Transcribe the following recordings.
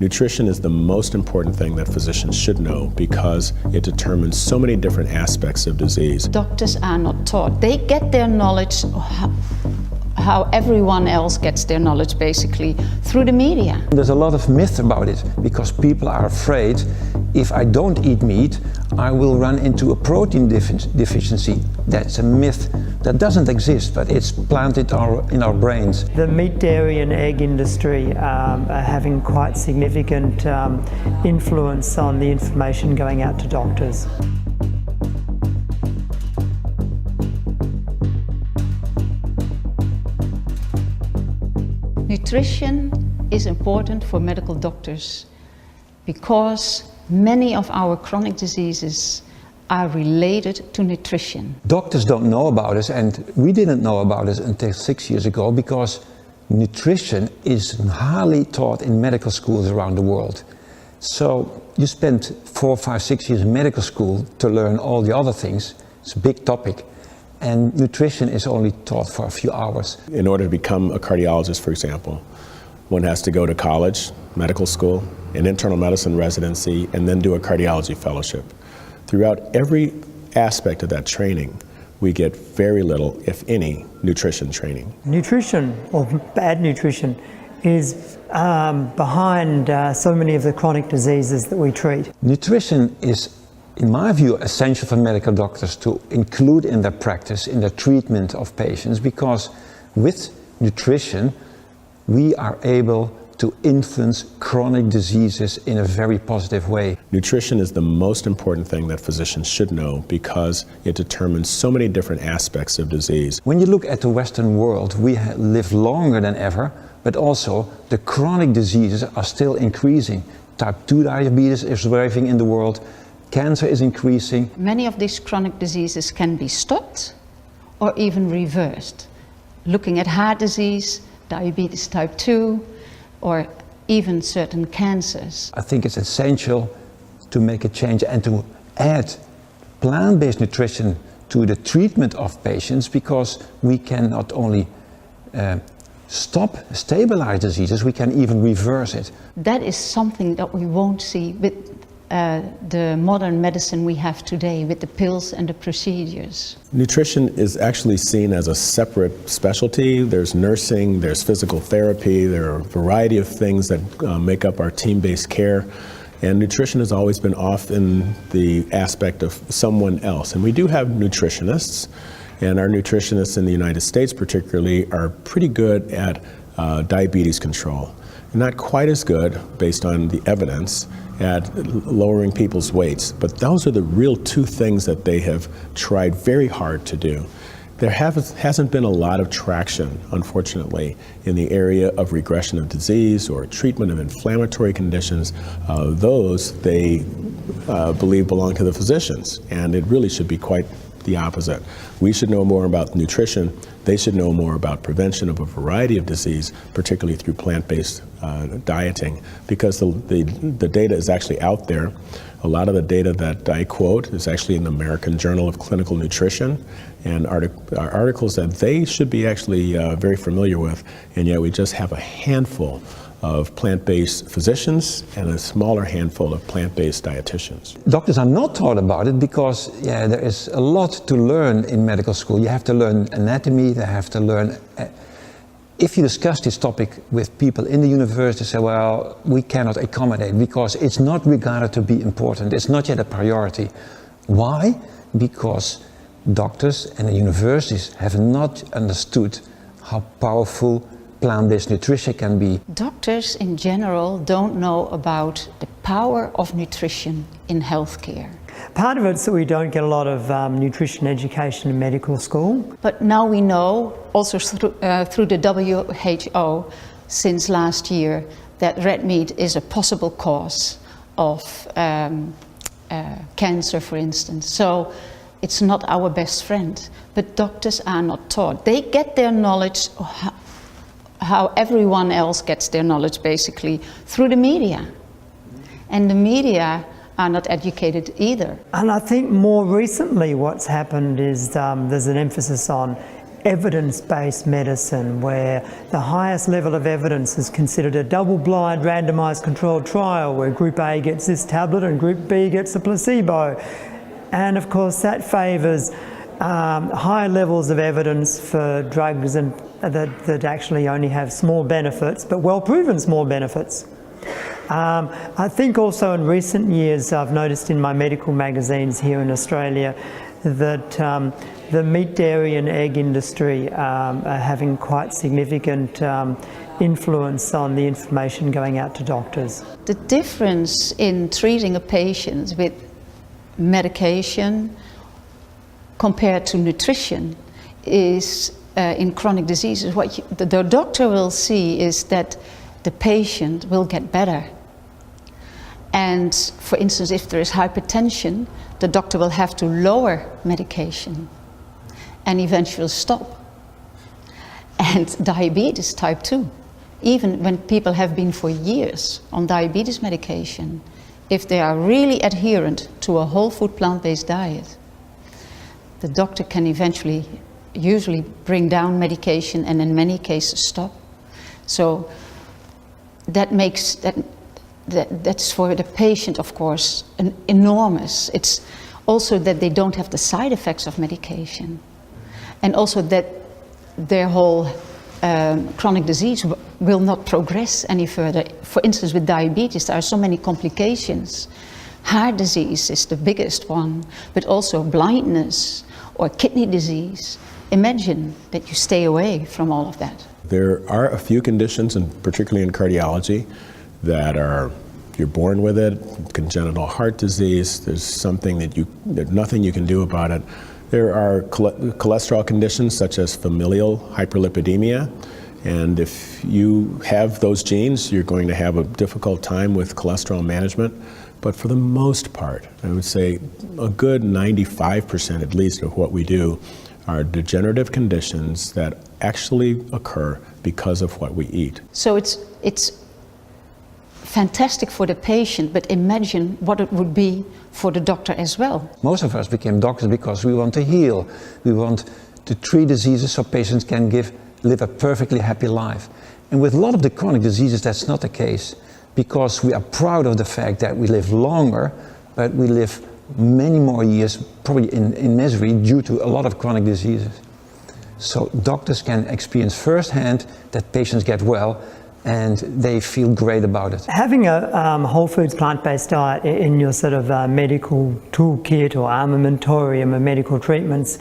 Nutrition is the most important thing that physicians should know because it determines so many different aspects of disease. Doctors are not taught. They get their knowledge how everyone else gets their knowledge, basically, through the media. There's a lot of myth about it because people are afraid if I don't eat meat, I will run into a protein deficiency. That's a myth that doesn't exist, but it's planted in our brains. The meat, dairy and egg industry are having quite significant influence on the information going out to doctors. Nutrition is important for medical doctors because many of our chronic diseases are related to nutrition. Doctors don't know about us, and we didn't know about us until 6 years ago because nutrition is hardly taught in medical schools around the world. So you spend 4, 5, 6 years in medical school to learn all the other things. It's a big topic. And nutrition is only taught for a few hours. In order to become a cardiologist, for example, one has to go to college, medical school, an internal medicine residency, and then do a cardiology fellowship. Throughout every aspect of that training, we get very little, if any, nutrition training. Nutrition, or bad nutrition, is behind so many of the chronic diseases that we treat. Nutrition is, in my view, essential for medical doctors to include in their practice, in their treatment of patients, because with nutrition, we are able to influence chronic diseases in a very positive way. Nutrition is the most important thing that physicians should know because it determines so many different aspects of disease. When you look at the Western world, we live longer than ever, but also the chronic diseases are still increasing. Type 2 diabetes is thriving in the world. Cancer is increasing. Many of these chronic diseases can be stopped or even reversed. Looking at heart disease, diabetes type 2, or even certain cancers. I think it's essential to make a change and to add plant-based nutrition to the treatment of patients because we can not only stabilize diseases, we can even reverse it. That is something that we won't see with the modern medicine we have today, with the pills and the procedures. Nutrition is actually seen as a separate specialty. There's nursing, there's physical therapy, there are a variety of things that make up our team-based care. And nutrition has always been off in the aspect of someone else. And we do have nutritionists, and our nutritionists in the United States particularly are pretty good at diabetes control. Not quite as good, based on the evidence, at lowering people's weights. But those are the real two things that they have tried very hard to do. There hasn't been a lot of traction, unfortunately, in the area of regression of disease or treatment of inflammatory conditions. Those they believe belong to the physicians, and it really should be quite the opposite. We should know more about nutrition. They should know more about prevention of a variety of disease, particularly through plant-based dieting, because the data is actually out there. A lot of the data that I quote is actually in the American Journal of Clinical Nutrition, and articles that they should be actually very familiar with, and yet we just have a handful of plant-based physicians and a smaller handful of plant-based dietitians. Doctors are not taught about it because there is a lot to learn in medical school. You have to learn anatomy, they have to learn... If you discuss this topic with people in the university, they say, well, we cannot accommodate because it's not regarded to be important. It's not yet a priority. Why? Because doctors and the universities have not understood how powerful plant-based nutrition can be. Doctors in general don't know about the power of nutrition in healthcare. Part of it's that we don't get a lot of nutrition education in medical school. But now we know, also through the WHO since last year, that red meat is a possible cause of cancer, for instance. So it's not our best friend, but doctors are not taught. They get their knowledge how everyone else gets their knowledge, basically, through the media. And the media are not educated either. And I think more recently what's happened is there's an emphasis on evidence-based medicine, where the highest level of evidence is considered a double-blind randomized controlled trial where Group A gets this tablet and Group B gets a placebo. And of course that favours high levels of evidence for drugs and that actually only have small benefits, but well-proven small benefits. I think also in recent years I've noticed in my medical magazines here in Australia that the meat, dairy and egg industry are having quite significant influence on the information going out to doctors. The difference in treating a patient with medication compared to nutrition is in chronic diseases. What the doctor will see is that the patient will get better. And for instance, if there is hypertension, the doctor will have to lower medication and eventually stop. And diabetes type 2, even when people have been for years on diabetes medication, if they are really adherent to a whole food plant-based diet, the doctor can eventually usually bring down medication and in many cases stop. So that makes that's for the patient, of course, an enormous. It's also that they don't have the side effects of medication, and also that their whole chronic disease will not progress any further. For instance, with diabetes, there are so many complications. Heart disease is the biggest one, but also blindness or kidney disease. Imagine that you stay away from all of that. There are a few conditions, and particularly in cardiology, that you're born with it. Congenital heart disease, there's something there's nothing you can do about it. There are cholesterol conditions such as familial hyperlipidemia, and if you have those genes, you're going to have a difficult time with cholesterol management. But for the most part, I would say a good 95% at least of what we do are degenerative conditions that actually occur because of what we eat. So it's fantastic for the patient, but imagine what it would be for the doctor as well. Most of us became doctors because we want to heal. We want to treat diseases so patients can live a perfectly happy life. And with a lot of the chronic diseases, that's not the case, because we are proud of the fact that we live longer, but we live many more years probably in misery due to a lot of chronic diseases. So doctors can experience firsthand that patients get well and they feel great about it. Having a whole foods plant-based diet in your sort of medical toolkit or armamentarium of medical treatments,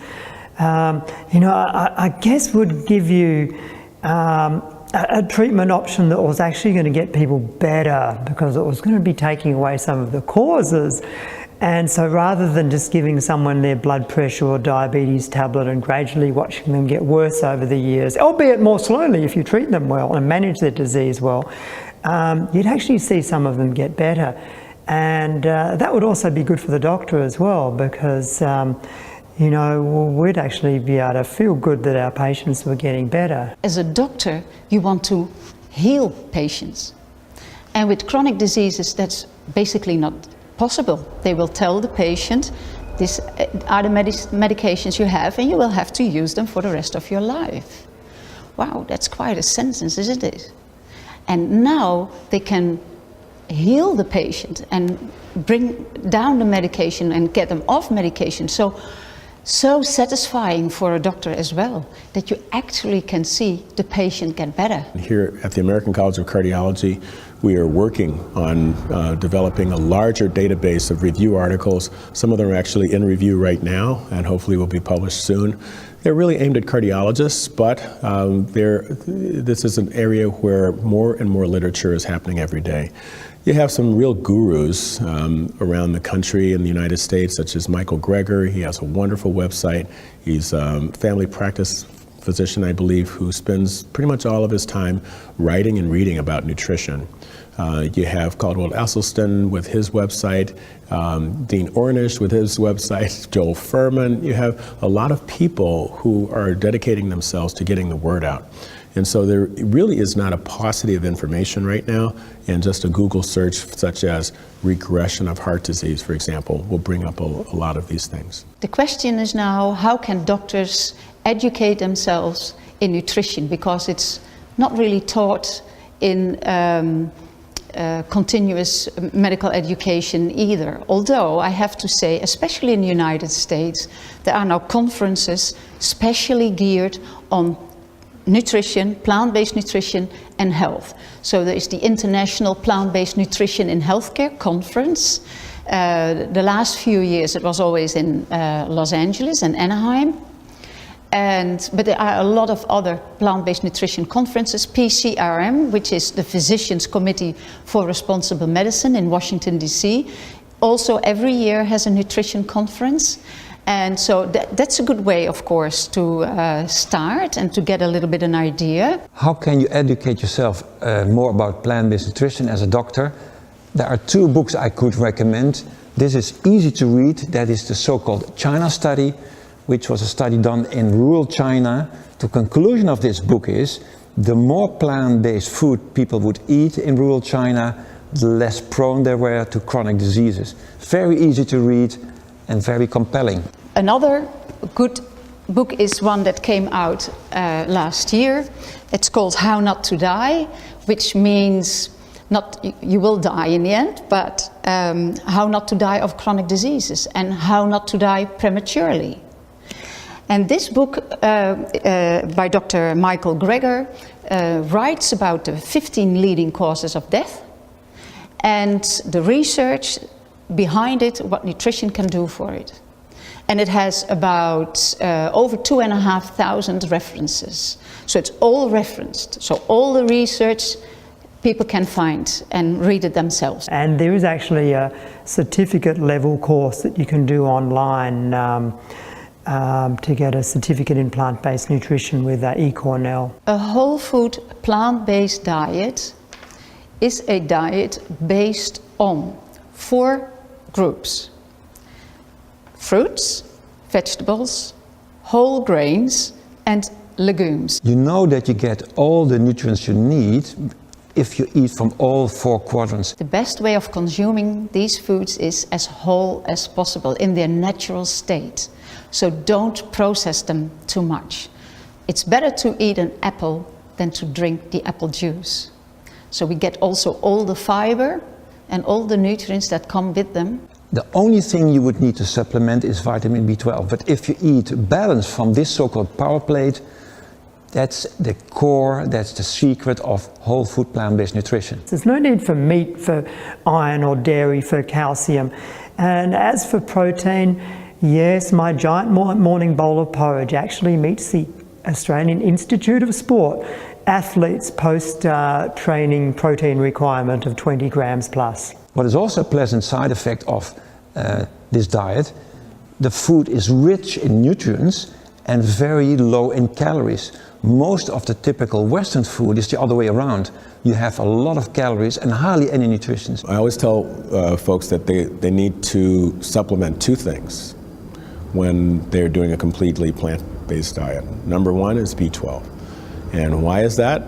I guess would give you a treatment option that was actually going to get people better, because it was going to be taking away some of the causes. And so rather than just giving someone their blood pressure or diabetes tablet and gradually watching them get worse over the years, albeit more slowly if you treat them well and manage their disease well, you'd actually see some of them get better. And that would also be good for the doctor as well, because we'd actually be able to feel good that our patients were getting better. As a doctor, you want to heal patients. And with chronic diseases, that's basically not possible. They will tell the patient, these are the medications you have and you will have to use them for the rest of your life. Wow, that's quite a sentence, isn't it? And now they can heal the patient and bring down the medication and get them off medication. So satisfying for a doctor as well, that you actually can see the patient get better. Here at the American College of Cardiology, we are working on developing a larger database of review articles. Some of them are actually in review right now and hopefully will be published soon. They're really aimed at cardiologists, but this is an area where more and more literature is happening every day. You have some real gurus around the country in the United States, such as Michael Greger. He has a wonderful website. He's a family practice physician, I believe, who spends pretty much all of his time writing and reading about nutrition. You have Caldwell Esselstyn with his website, Dean Ornish with his website, Joel Furman. You have a lot of people who are dedicating themselves to getting the word out. And so there really is not a paucity of information right now, and just a Google search such as regression of heart disease, for example, will bring up a lot of these things. The question is now, how can doctors educate themselves in nutrition, because it's not really taught in continuous medical education either. Although I have to say, especially in the United States, there are now conferences specially geared on nutrition, plant-based nutrition and health. So there is the International Plant-Based Nutrition in Healthcare Conference. The last few years it was always in Los Angeles and Anaheim. But there are a lot of other plant-based nutrition conferences. PCRM, which is the Physicians Committee for Responsible Medicine in Washington, D.C., also every year has a nutrition conference. And so that's a good way, of course, to start and to get a little bit an idea. How can you educate yourself more about plant-based nutrition as a doctor? There are 2 books I could recommend. This is easy to read. That is the so-called China study, which was a study done in rural China. The conclusion of this book is the more plant-based food people would eat in rural China, the less prone they were to chronic diseases. Very easy to read and very compelling. Another good book is one that came out last year. It's called How Not to Die, which means not you will die in the end, but how not to die of chronic diseases and how not to die prematurely. And this book by Dr. Michael Greger writes about the 15 leading causes of death and the research behind it, what nutrition can do for it. And it has about over 2,500 references. So it's all referenced. So all the research people can find and read it themselves. And there is actually a certificate level course that you can do online to get a certificate in plant-based nutrition with eCornell. A whole food plant-based diet is a diet based on 4 groups: fruits, vegetables, whole grains and legumes. You know that you get all the nutrients you need if you eat from all 4 quadrants. The best way of consuming these foods is as whole as possible in their natural state. So don't process them too much. It's better to eat an apple than to drink the apple juice. So we get also all the fiber and all the nutrients that come with them. The only thing you would need to supplement is vitamin B12. But if you eat balanced from this so-called power plate, that's the core, that's the secret of whole food plant-based nutrition. There's no need for meat for iron or dairy for calcium. And as for protein, yes, my giant morning bowl of porridge actually meets the Australian Institute of Sport athletes post-training protein requirement of 20 grams plus. What is also a pleasant side effect of this diet, the food is rich in nutrients and very low in calories. Most of the typical Western food is the other way around. You have a lot of calories and hardly any nutrition. I always tell folks that they need to supplement 2 things when they're doing a completely plant-based diet. Number 1 is B12. And why is that?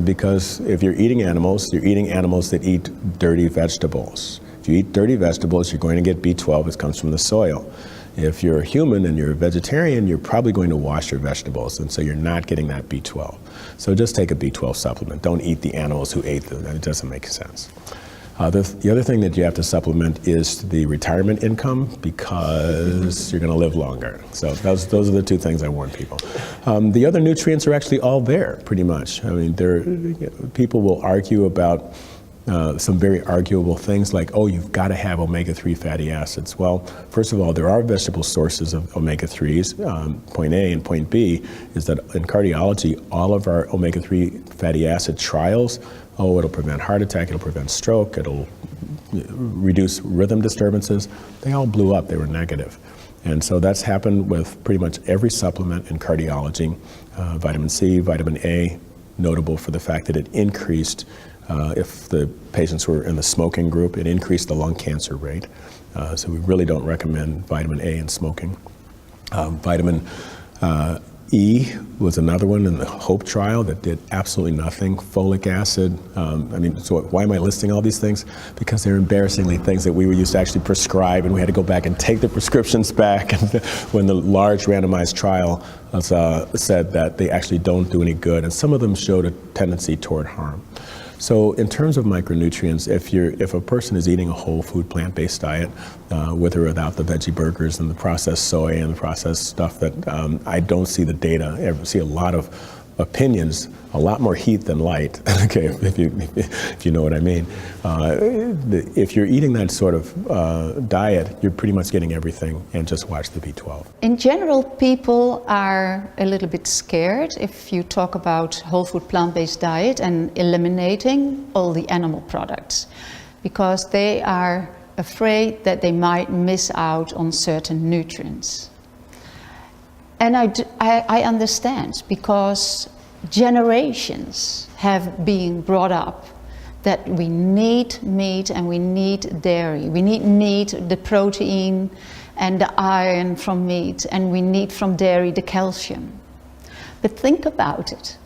Because if you're eating animals that eat dirty vegetables. If you eat dirty vegetables, you're going to get B12. It comes from the soil. If you're a human and you're a vegetarian, you're probably going to wash your vegetables, and so you're not getting that B12. So just take a B12 supplement. Don't eat the animals who ate them. That doesn't make sense. The other thing that you have to supplement is the retirement income, because you're going to live longer. So those are the 2 things I warn people. The other nutrients are actually all there, pretty much. I mean, people will argue about some very arguable things like, oh, you've got to have omega-3 fatty acids. Well, first of all, there are vegetable sources of omega-3s. Point A and point B is that in cardiology, all of our omega-3 fatty acid trials, it'll prevent heart attack, it'll prevent stroke, it'll reduce rhythm disturbances. They all blew up, they were negative. And so that's happened with pretty much every supplement in cardiology. Vitamin C, vitamin A, notable for the fact that it increased, if the patients were in the smoking group, it increased the lung cancer rate. So we really don't recommend vitamin A in smoking. Vitamin E was another one in the HOPE trial that did absolutely nothing. Folic acid. So why am I listing all these things? Because they're embarrassingly things that we were used to actually prescribe, and we had to go back and take the prescriptions back. And when the large randomized trial said that they actually don't do any good, and some of them showed a tendency toward harm. So in terms of micronutrients, if a person is eating a whole food plant-based diet, with or without the veggie burgers and the processed soy and the processed stuff, that I don't see the data. I see a lot of opinions, a lot more heat than light. Okay, if you know what I mean. If you're eating that sort of diet, you're pretty much getting everything, and just watch the B12. In general, people are a little bit scared if you talk about whole food plant-based diet and eliminating all the animal products, because they are afraid that they might miss out on certain nutrients. And I understand, because generations have been brought up that we need meat and we need dairy. We need meat, the protein and the iron from meat, and we need from dairy the calcium. But think about it.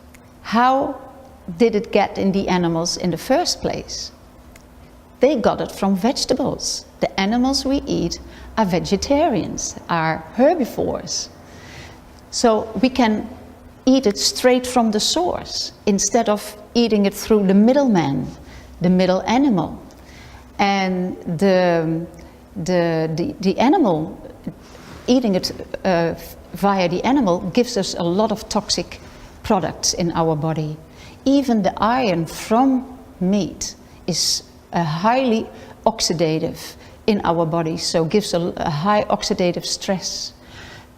How did it get in the animals in the first place? They got it from vegetables. The animals we eat are vegetarians, are herbivores. So we can eat it straight from the source instead of eating it through the middleman, the middle animal. And the animal, eating it via the animal gives us a lot of toxic products in our body. Even the iron from meat is highly oxidative in our body, so gives a high oxidative stress.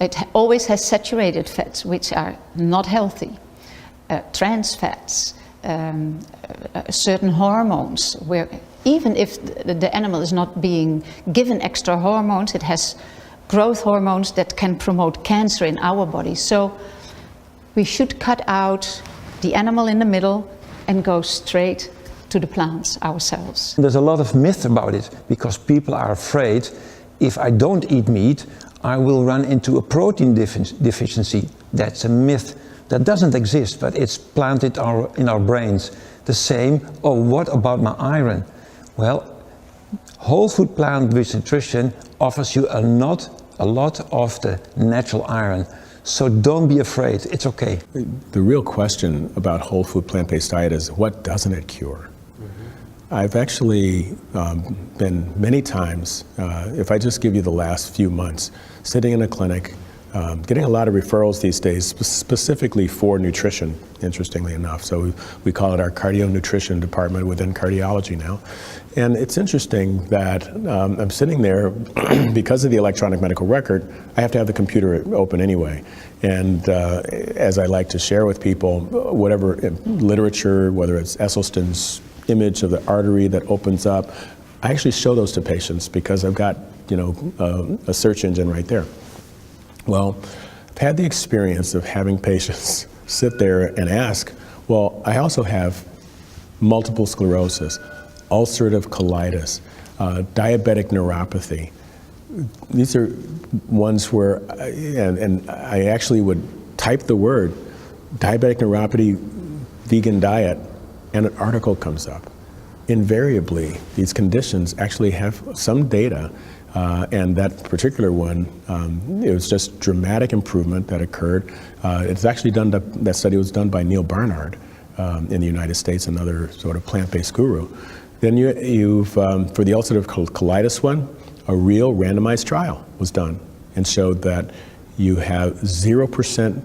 It always has saturated fats, which are not healthy, trans fats, certain hormones, where even if the animal is not being given extra hormones, it has growth hormones that can promote cancer in our body. So we should cut out the animal in the middle and go straight to the plants ourselves. There's a lot of myth about it, because people are afraid, if I don't eat meat, I will run into a protein deficiency. That's a myth. That doesn't exist, but it's planted in our brains. The same, oh, what about my iron? Well, whole food plant-based nutrition offers you a lot of the natural iron. So don't be afraid, it's okay. The real question about whole food plant-based diet is, what doesn't it cure? I've actually been many times, if I just give you the last few months, sitting in a clinic, getting a lot of referrals these days, specifically for nutrition, interestingly enough. So we call it our cardio nutrition department within cardiology now. And it's interesting that I'm sitting there, because of the electronic medical record, I have to have the computer open anyway. And as I like to share with people, whatever literature, whether it's Esselstyn's image of the artery that opens up, I actually show those to patients because I've got, a search engine right there. Well, I've had the experience of having patients sit there and ask, well, I also have multiple sclerosis, ulcerative colitis, diabetic neuropathy. These are ones where, and I actually would type the word diabetic neuropathy, vegan diet, and an article comes up. Invariably, these conditions actually have some data, and that particular one, it was just dramatic improvement that occurred. It's actually done, that study was done by Neil Barnard in the United States, another sort of plant-based guru. Then you've, for the ulcerative colitis one, a real randomized trial was done and showed that you have 0%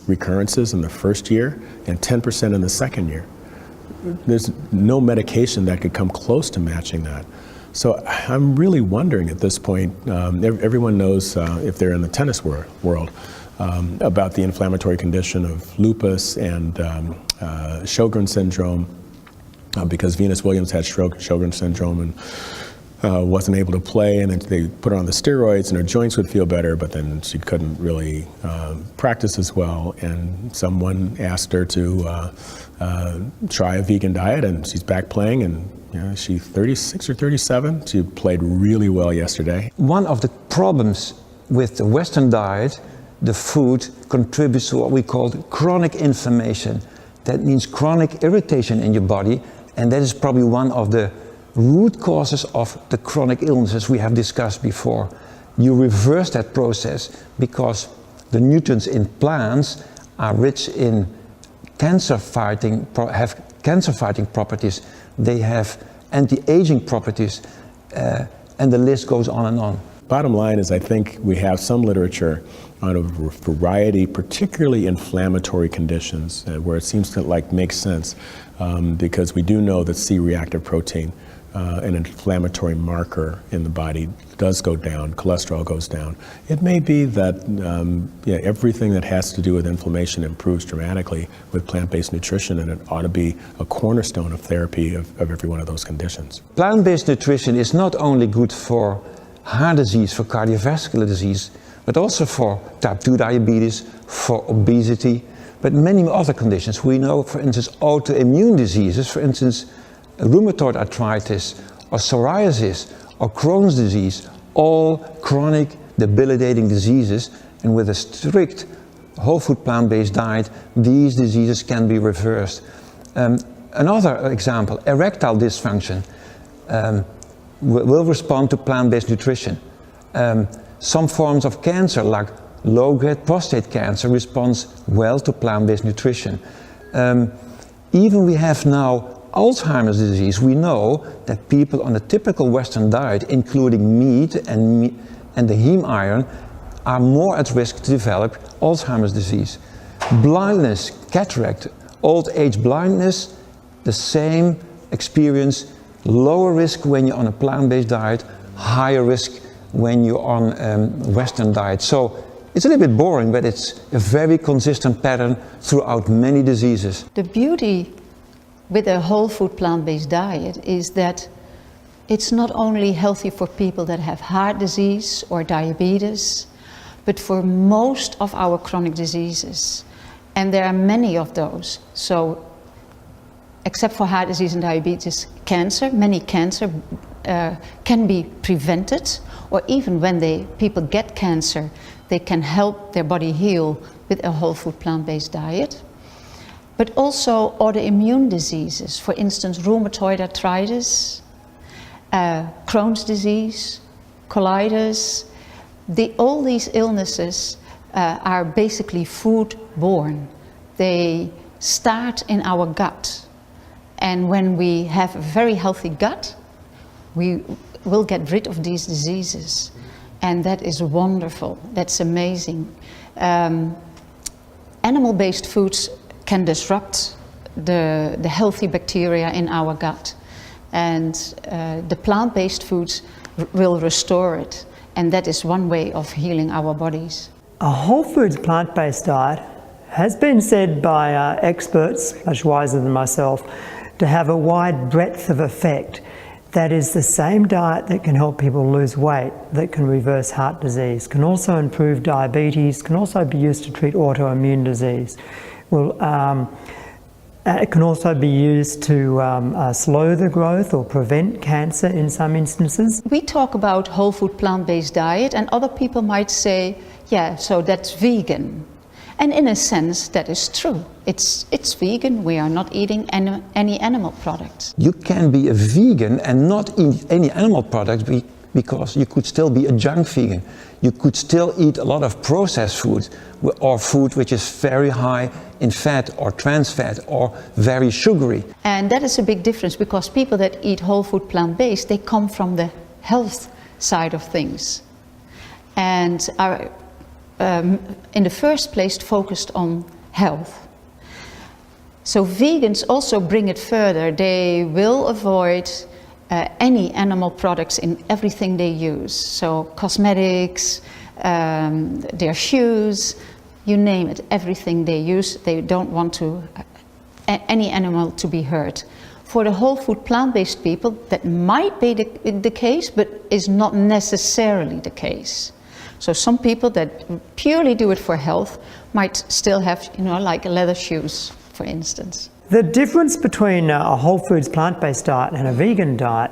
recurrences in the first year and 10% in the second year. There's no medication that could come close to matching that. So I'm really wondering at this point, everyone knows if they're in the tennis world, about the inflammatory condition of lupus and Sjogren's syndrome, because Venus Williams had Sjogren's syndrome and wasn't able to play, and then they put her on the steroids and her joints would feel better, but then she couldn't really practice as well, and someone asked her to try a vegan diet, and she's back playing, and she's 36 or 37. She played really well yesterday. One of the problems with the Western diet, the food contributes to what we call chronic inflammation. That means chronic irritation in your body, and that is probably one of the root causes of the chronic illnesses we have discussed before. You reverse that process because the nutrients in plants are rich in cancer-fighting properties. They have anti-aging properties, and the list goes on and on. Bottom line is, I think we have some literature on a variety, particularly inflammatory conditions, where it seems to make sense, because we do know that C-reactive protein, an inflammatory marker in the body, does go down, cholesterol goes down. It may be that everything that has to do with inflammation improves dramatically with plant-based nutrition, and it ought to be a cornerstone of therapy of every one of those conditions. Plant-based nutrition is not only good for heart disease, for cardiovascular disease, but also for type 2 diabetes, for obesity, but many other conditions. We know, for instance, autoimmune diseases, for instance, rheumatoid arthritis, or psoriasis, or Crohn's disease, all chronic debilitating diseases, and with a strict whole food plant-based diet, these diseases can be reversed. Another example, erectile dysfunction, will respond to plant-based nutrition. Some forms of cancer, like low-grade prostate cancer, responds well to plant-based nutrition. Even we have now Alzheimer's disease. We know that people on a typical Western diet, including meat and the heme iron, are more at risk to develop Alzheimer's disease. Blindness, cataract, old age blindness, the same experience. Lower risk when you're on a plant-based diet, higher risk when you're on Western diet. So it's a little bit boring, but it's a very consistent pattern throughout many diseases. The beauty with a whole food plant-based diet is that it's not only healthy for people that have heart disease or diabetes, but for most of our chronic diseases. And there are many of those. So except for heart disease and diabetes, cancer, many cancer can be prevented, or even when people get cancer, they can help their body heal with a whole food plant-based diet. But also autoimmune diseases, for instance, rheumatoid arthritis, Crohn's disease, colitis. All these illnesses are basically food-borne. They start in our gut. And when we have a very healthy gut, we will get rid of these diseases. And that is wonderful. That's amazing. Animal-based foods can disrupt the healthy bacteria in our gut. And the plant-based foods will restore it. And that is one way of healing our bodies. A whole foods plant-based diet has been said by experts, much wiser than myself, to have a wide breadth of effect. That is the same diet that can help people lose weight, that can reverse heart disease, can also improve diabetes, can also be used to treat autoimmune disease. It can also be used to slow the growth or prevent cancer in some instances. We talk about whole food plant-based diet, and other people might say, yeah, so that's vegan. And in a sense, that is true. It's vegan. We are not eating any animal products. You can be a vegan and not eat any animal products because you could still be a junk vegan. You could still eat a lot of processed food or food which is very high in fat or trans fat or very sugary. And that is a big difference, because people that eat whole food plant-based, they come from the health side of things. And are in the first place focused on health. So vegans also bring it further. They will avoid any animal products in everything they use. So cosmetics, their shoes, you name it, everything they use, they don't want any animal to be hurt. For the whole food plant-based people, that might be the case, but is not necessarily the case. So some people that purely do it for health might still have, like leather shoes, for instance. The difference between a whole foods plant-based diet and a vegan diet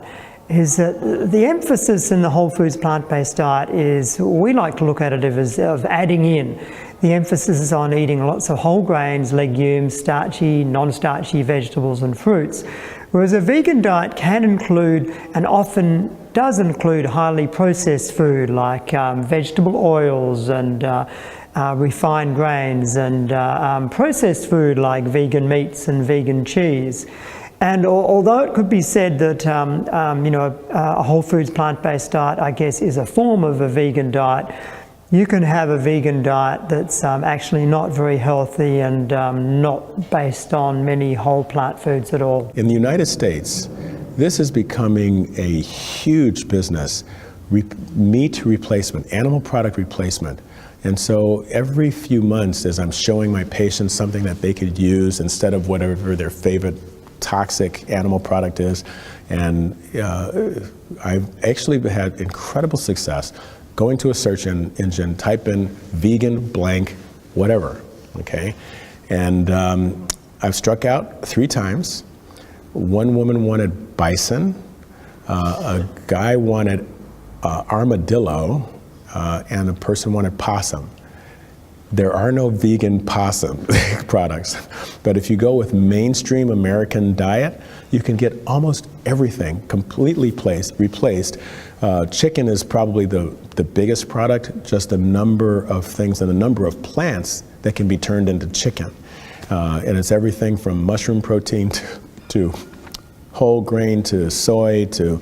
is that the emphasis in the whole foods plant-based diet is, we like to look at it as of adding in. The emphasis is on eating lots of whole grains, legumes, starchy, non-starchy vegetables and fruits. Whereas a vegan diet can include, and often does include, highly processed food like vegetable oils and refined grains, and processed food like vegan meats and vegan cheese. And although it could be said that a whole foods plant-based diet, I guess, is a form of a vegan diet, you can have a vegan diet that's actually not very healthy and not based on many whole plant foods at all. In the United States, this is becoming a huge business, meat replacement, animal product replacement. And so every few months, as I'm showing my patients something that they could use instead of whatever their favorite toxic animal product is, and I've actually had incredible success going to a search engine, type in vegan blank whatever, okay? And I've struck out 3 times. One woman wanted bison, a guy wanted armadillo, and a person wanted possum. There are no vegan possum products, but if you go with mainstream American diet, you can get almost everything completely replaced. Chicken is probably the biggest product, just the number of things and the number of plants that can be turned into chicken. And it's everything from mushroom protein to whole grain to soy to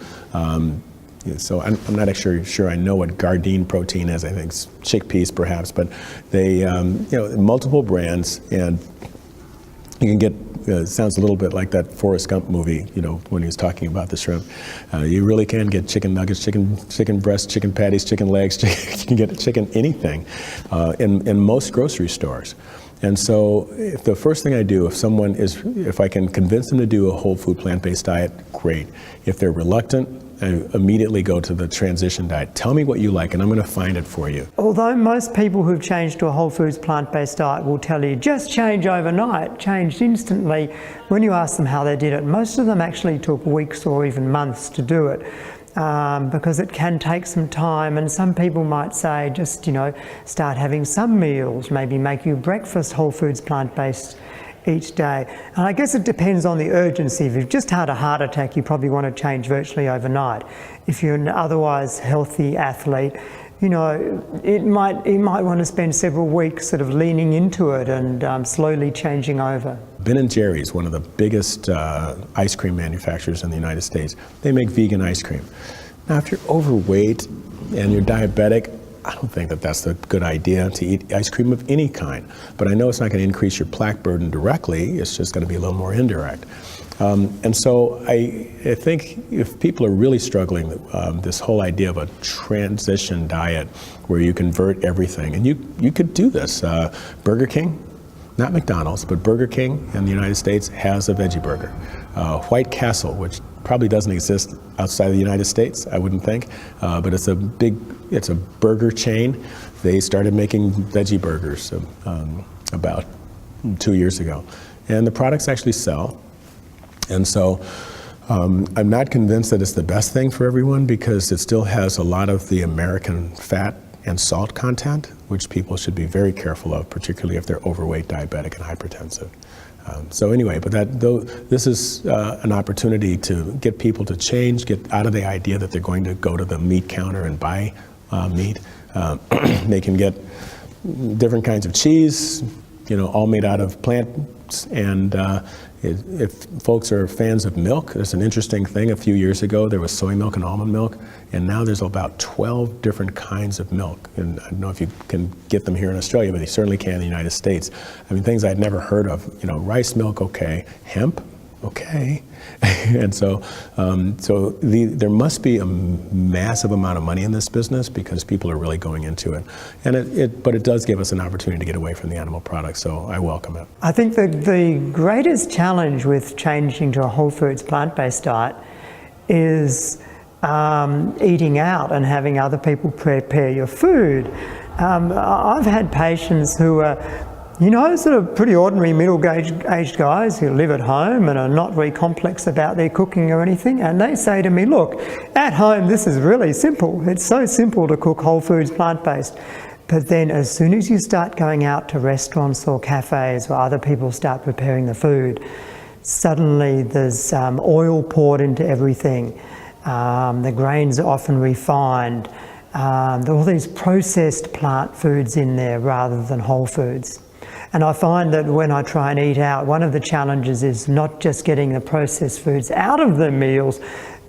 so I'm not actually sure I know what Gardein protein is. I think it's chickpeas perhaps, but they, multiple brands, and you can get, it sounds a little bit like that Forrest Gump movie, when he was talking about the shrimp. You really can get chicken nuggets, chicken breasts, chicken patties, chicken legs, you can get chicken anything in most grocery stores. And so the first thing I do, if I can convince them to do a whole food plant-based diet, great. If they're reluctant, I immediately go to the transition diet. Tell me what you like and I'm going to find it for you. Although most people who've changed to a whole foods plant-based diet will tell you just change overnight, changed instantly, when you ask them how they did it, most of them actually took weeks or even months to do it. Because it can take some time, and some people might say just start having some meals, maybe make you breakfast whole foods plant-based each day. And I guess it depends on the urgency. If you've just had a heart attack, you probably want to change virtually overnight. If you're an otherwise healthy athlete, you might want to spend several weeks sort of leaning into it and slowly changing over. Ben & Jerry's, one of the biggest ice cream manufacturers in the United States, they make vegan ice cream. Now, if you're overweight and you're diabetic, I don't think that that's a good idea to eat ice cream of any kind. But I know it's not going to increase your plaque burden directly, it's just going to be a little more indirect. And so I think if people are really struggling, this whole idea of a transition diet where you convert everything, and you could do this. Burger King, not McDonald's, but Burger King in the United States has a veggie burger. White Castle, which probably doesn't exist outside of the United States, I wouldn't think, but it's a burger chain. They started making veggie burgers about 2 years ago, and the products actually sell. And so I'm not convinced that it's the best thing for everyone because it still has a lot of the American fat and salt content, which people should be very careful of, particularly if they're overweight, diabetic, and hypertensive. So anyway, but this is an opportunity to get people to change, get out of the idea that they're going to go to the meat counter and buy meat. They can get different kinds of cheese, all made out of plants. And if folks are fans of milk, there's an interesting thing. A few years ago, there was soy milk and almond milk, and now there's about 12 different kinds of milk. And I don't know if you can get them here in Australia, but they certainly can in the United States. I mean, things I'd never heard of. Rice milk, okay. Hemp, okay. And so, there must be a massive amount of money in this business because people are really going into it. And but it does give us an opportunity to get away from the animal products, so I welcome it. I think that the greatest challenge with changing to a whole foods plant-based diet is eating out and having other people prepare your food. I've had patients who are You know, sort of pretty ordinary middle-aged guys who live at home and are not very complex about their cooking or anything, and they say to me, look, at home this is really simple. It's so simple to cook whole foods, plant-based. But then as soon as you start going out to restaurants or cafes where other people start preparing the food, suddenly there's oil poured into everything. The grains are often refined. There are all these processed plant foods in there rather than whole foods. And I find that when I try and eat out, one of the challenges is not just getting the processed foods out of the meals,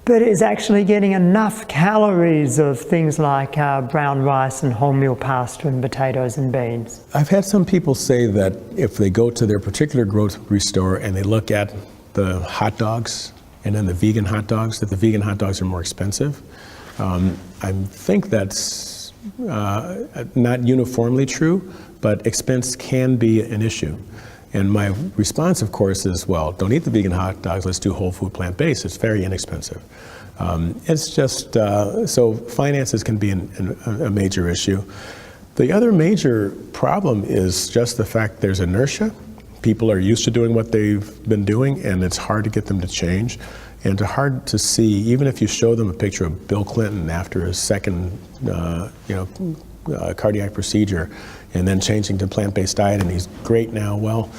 but it's actually getting enough calories of things like brown rice and wholemeal pasta and potatoes and beans. I've had some people say that if they go to their particular grocery store and they look at the hot dogs and then the vegan hot dogs, that the vegan hot dogs are more expensive. I think that's not uniformly true, but expense can be an issue. And my response, of course, is, well, don't eat the vegan hot dogs, let's do whole food plant-based. It's very inexpensive. It's just, so finances can be a major issue. The other major problem is just the fact there's inertia. People are used to doing what they've been doing, and it's hard to get them to change. And it's hard to see, even if you show them a picture of Bill Clinton after his second cardiac procedure, and then changing to plant-based diet, and he's great now. Well,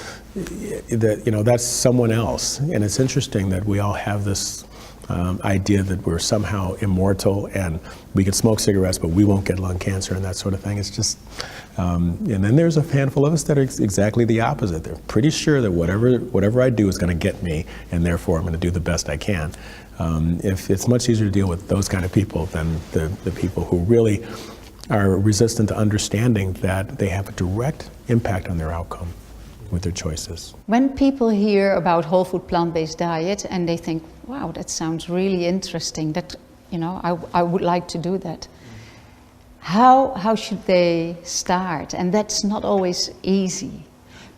that's someone else. And it's interesting that we all have this idea that we're somehow immortal and we can smoke cigarettes, but we won't get lung cancer and that sort of thing. It's just, and then there's a handful of us that are exactly the opposite. They're pretty sure that whatever I do is going to get me, and therefore I'm going to do the best I can. If it's much easier to deal with those kind of people than the people who really are resistant to understanding that they have a direct impact on their outcome with their choices. When people hear about whole food plant-based diet and they think, wow, that sounds really interesting, that, I would like to do that. How should they start? And that's not always easy,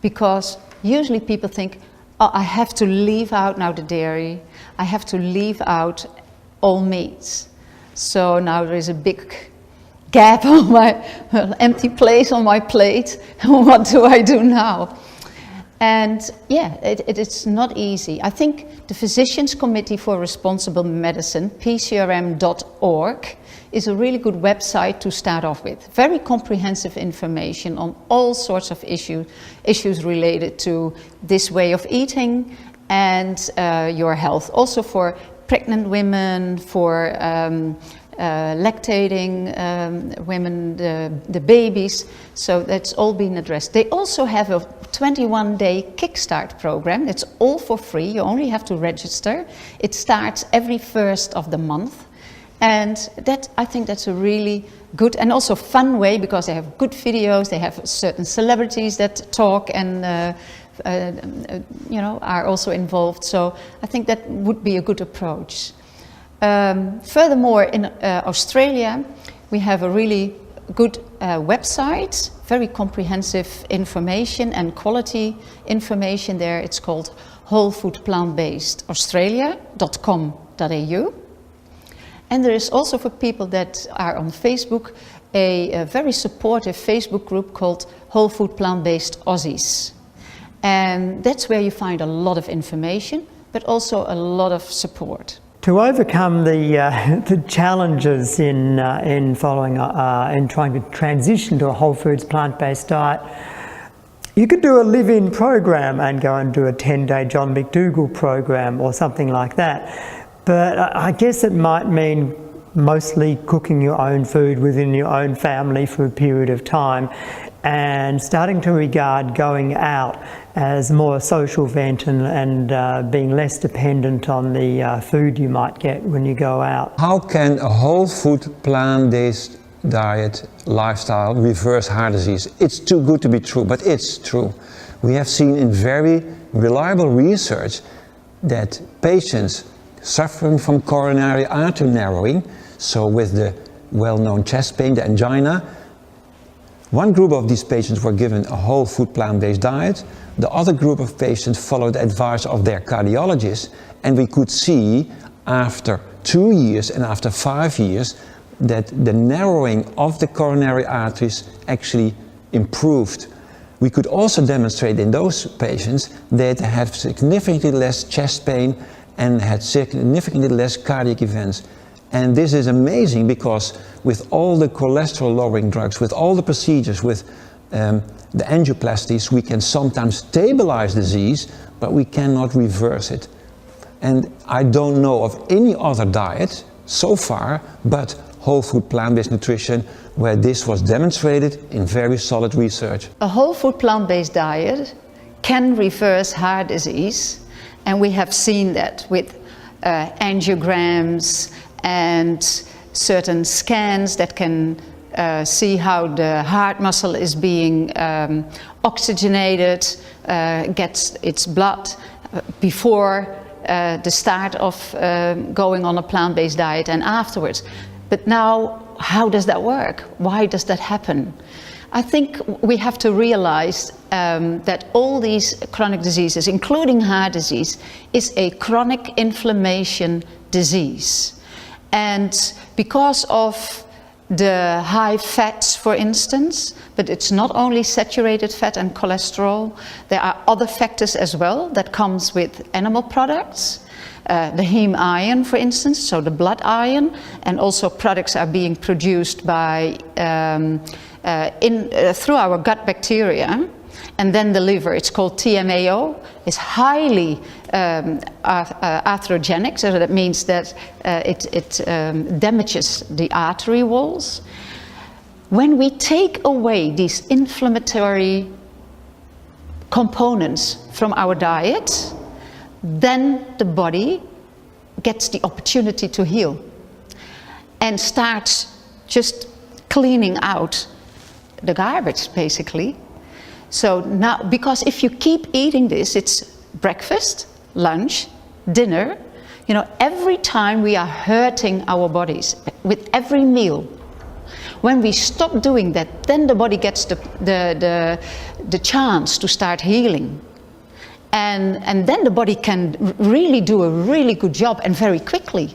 because usually people think, oh, I have to leave out now the dairy, I have to leave out all meats. So now there is a big gap on my empty place on my plate. What do I do now? And yeah, it's not easy. I think the Physicians Committee for Responsible Medicine, PCRM.org, is a really good website to start off with. Very comprehensive information on all sorts of issues related to this way of eating and your health. Also for pregnant women, for lactating women, the babies, so that's all been addressed. They also have a 21-day Kickstart program. It's all for free, you only have to register. It starts every first of the month, and I think that's a really good and also fun way, because they have good videos, they have certain celebrities that talk and are also involved, so I think that would be a good approach. Furthermore, in Australia, we have a really good website, very comprehensive information and quality information there. It's called wholefoodplantbasedaustralia.com.au. And there is also, for people that are on Facebook, a very supportive Facebook group called Whole Food Plant-Based Aussies. And that's where you find a lot of information, but also a lot of support. To overcome the challenges in following in trying to transition to a whole foods plant-based diet, you could do a live-in program and go and do a 10-day John McDougall program or something like that. But I guess it might mean mostly cooking your own food within your own family for a period of time, and starting to regard going out as more a social event and being less dependent on the food you might get when you go out. How can a whole food plant-based diet lifestyle reverse heart disease? It's too good to be true, but it's true. We have seen in very reliable research that patients suffering from coronary artery narrowing, so with the well-known chest pain, the angina, one group of these patients were given a whole food plant-based diet. The other group of patients followed the advice of their cardiologist, and we could see after 2 years and after 5 years that the narrowing of the coronary arteries actually improved. We could also demonstrate in those patients that they had significantly less chest pain and had significantly less cardiac events. And this is amazing because with all the cholesterol lowering drugs, with all the procedures, with the angioplasties, we can sometimes stabilize disease, but we cannot reverse it. And I don't know of any other diet so far but whole food plant-based nutrition where this was demonstrated in very solid research. A whole food plant-based diet can reverse heart disease, and we have seen that with angiograms and certain scans that can see how the heart muscle is being oxygenated, gets its blood before the start of going on a plant-based diet and afterwards. But now, how does that work? Why does that happen? I think we have to realize that all these chronic diseases, including heart disease, is a chronic inflammation disease. And because of the high fats, for instance, but it's not only saturated fat and cholesterol, there are other factors as well that comes with animal products. The heme iron, for instance, so the blood iron, and also products are being produced by through our gut bacteria, and then the liver. It's called TMAO. It's highly atherogenic, so that means that it damages the artery walls. When we take away these inflammatory components from our diet, then the body gets the opportunity to heal and starts just cleaning out the garbage, basically. So now, because if you keep eating this, it's breakfast, lunch, dinner, you know, every time we are hurting our bodies with every meal. When we stop doing that, then the body gets the chance to start healing. And then the body can really do a really good job, and very quickly.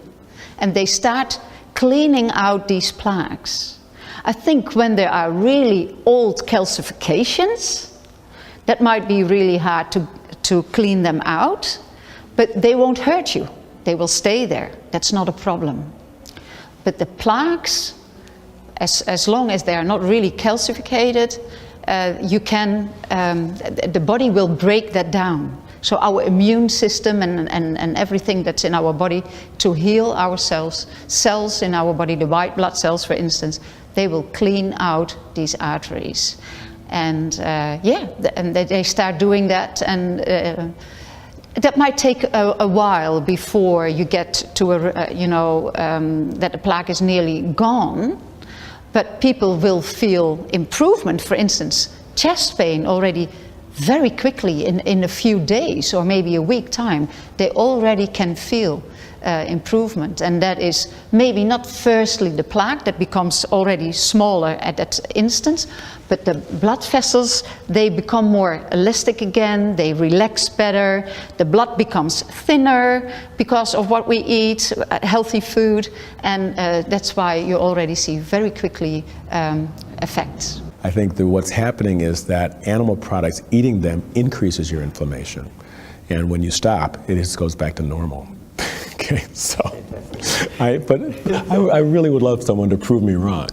And they start cleaning out these plaques. I think when there are really old calcifications, that might be really hard to clean them out, but they won't hurt you. They will stay there. That's not a problem. But the plaques, as long as they are not really calcified, the body will break that down. So our immune system and everything that's in our body to heal ourselves, cells in our body, the white blood cells, for instance, they will clean out these arteries. And and they start doing that, and that might take a while before you get to that the plaque is nearly gone. But people will feel improvement. For instance, chest pain already very quickly in a few days or maybe a week time, they already can feel improvement. And that is maybe not firstly the plaque that becomes already smaller at that instance, but the blood vessels, they become more elastic again, they relax better, the blood becomes thinner because of what we eat, healthy food, and that's why you already see very quickly effects. I think that what's happening is that animal products, eating them increases your inflammation. And when you stop, it just goes back to normal. Okay, so, I really would love someone to prove me wrong.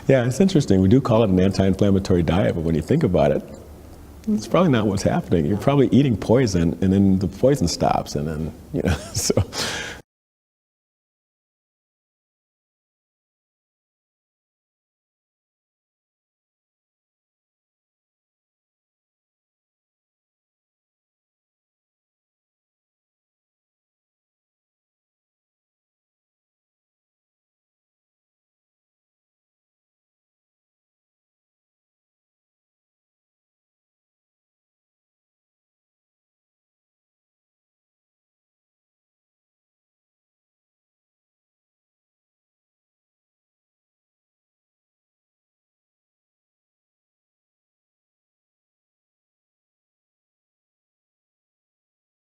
Yeah, it's interesting. We do call it an anti-inflammatory diet, but when you think about it, it's probably not what's happening. You're probably eating poison, and then the poison stops, and then, so